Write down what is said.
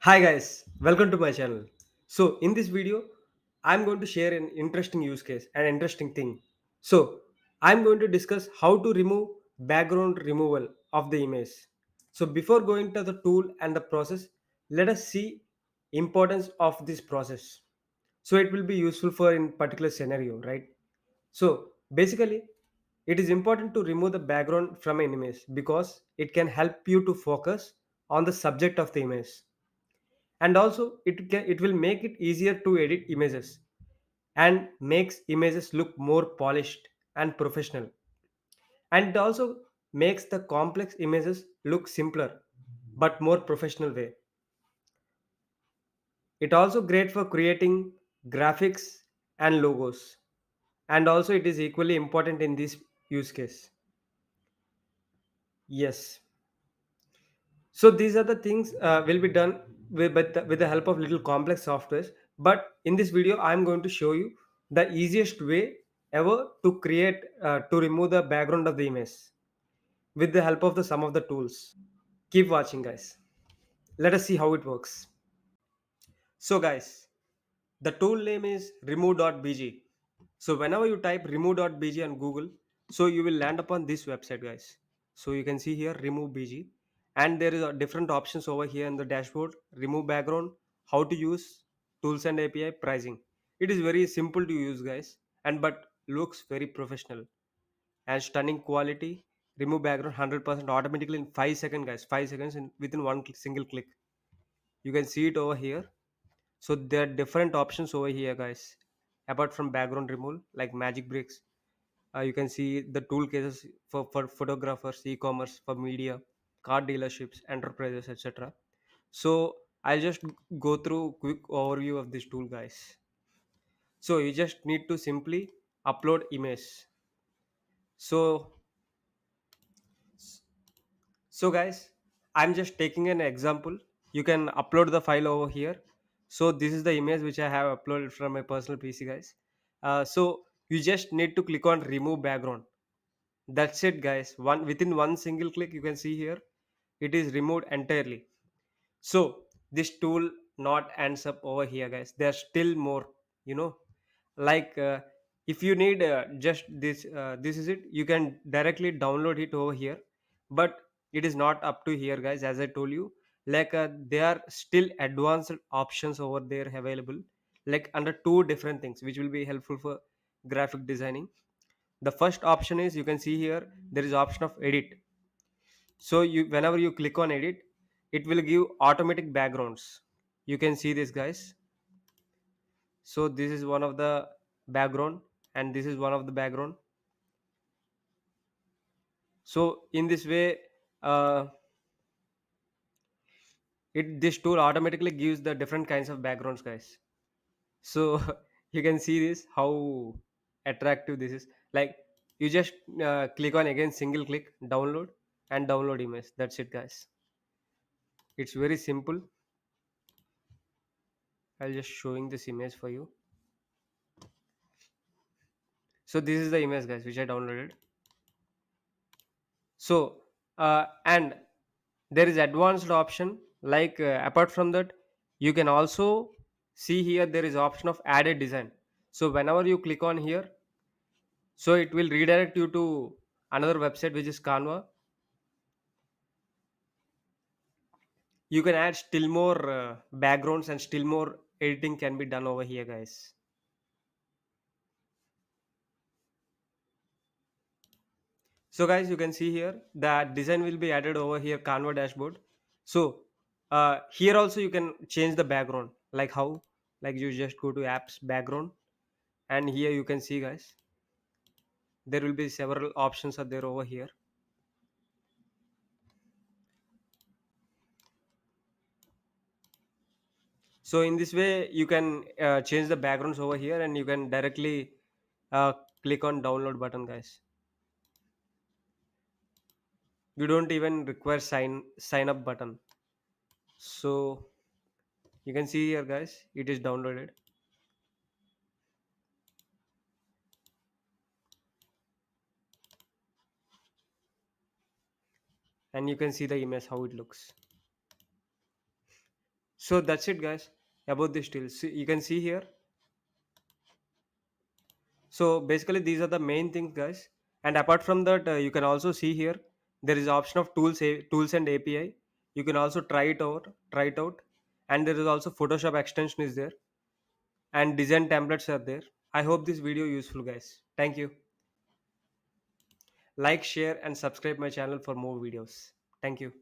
Hi guys, welcome to my channel. So in this video, I'm going to share an interesting use case, an interesting thing. So I'm going to discuss how to remove background removal of the image. So before going to the tool and the process, let us see importance of this process. So it will be useful for in particular scenario, right? So basically, it is important to remove the background from an image because it can help you to focus on the subject of the image, and also it will make it easier to edit images and makes images look more polished and professional, and it also makes the complex images look simpler but more professional way. It also great for creating graphics and logos, and also it is equally important in this use case. Yes. So these are the things will be done with the help of little complex softwares. But in this video, I'm going to show you the easiest way ever to create to remove the background of the image with the help of the some of the tools. Keep watching, guys. Let us see how it works. So, guys, the tool name is remove.bg. So whenever you type remove.bg on Google, so you will land upon this website, guys. So you can see here remove bg, and there is a different options over here in the dashboard: remove background, how to use, tools and API, pricing. It is very simple to use, guys, and but looks very professional and stunning quality. Remove background 100% automatically in 5 seconds, guys. 5 seconds in within single click. You can see it over here. So there are different options over here, guys. Apart from background removal, like magic bricks, you can see the tool cases for photographers, e-commerce, for media, car dealerships, enterprises, etc. So I'll just go through quick overview of this tool, guys. So you just need to simply upload image. So So guys, I'm just taking an example. You can upload the file over here. So this is the image which I have uploaded from my personal PC, guys. So you just need to click on remove background. That's it, guys. Within one single click, you can see here it is removed entirely. So this tool not ends up over here, guys. There's still more, you know, like if you need just this is it. You can directly download it over here, but it is not up to here, guys. As I told you, like there are still advanced options over there available, like under two different things, which will be helpful for graphic designing. The first option is, you can see here there is option of edit. So you whenever you click on edit, it will give automatic backgrounds. You can see this, guys. So this is one of the background, and this is one of the background. So in this way, uh, it this tool automatically gives the different kinds of backgrounds, guys. So you can see this how attractive this is. Like you just click on again, single click, download, and download image. That's it, guys. It's very simple. I'll just showing this image for you. So this is the image, guys, which I downloaded. So and there is advanced option, like apart from that, you can also see here there is option of added design. So whenever you click on here, so it will redirect you to another website, which is Canva. You can add still more backgrounds, and still more editing can be done over here, guys. So guys, you can see here that design will be added over here, Canva dashboard. So here also you can change the background, like how, like you just go to apps background, and here you can see, guys, there will be several options are there over here. So in this way you can change the backgrounds over here, and you can directly uh, click on download button, guys. You don't even require sign up button. So you can see here, guys, it is downloaded, and you can see the image how it looks. So that's it, guys, about this tools. You can see here. So basically, these are the main things, guys. And apart from that, you can also see here there is option of tools and API. You can also try it out, and there is also Photoshop extension is there, and design templates are there. I hope this video useful, guys. Thank you. Like, share, and subscribe my channel for more videos. Thank you.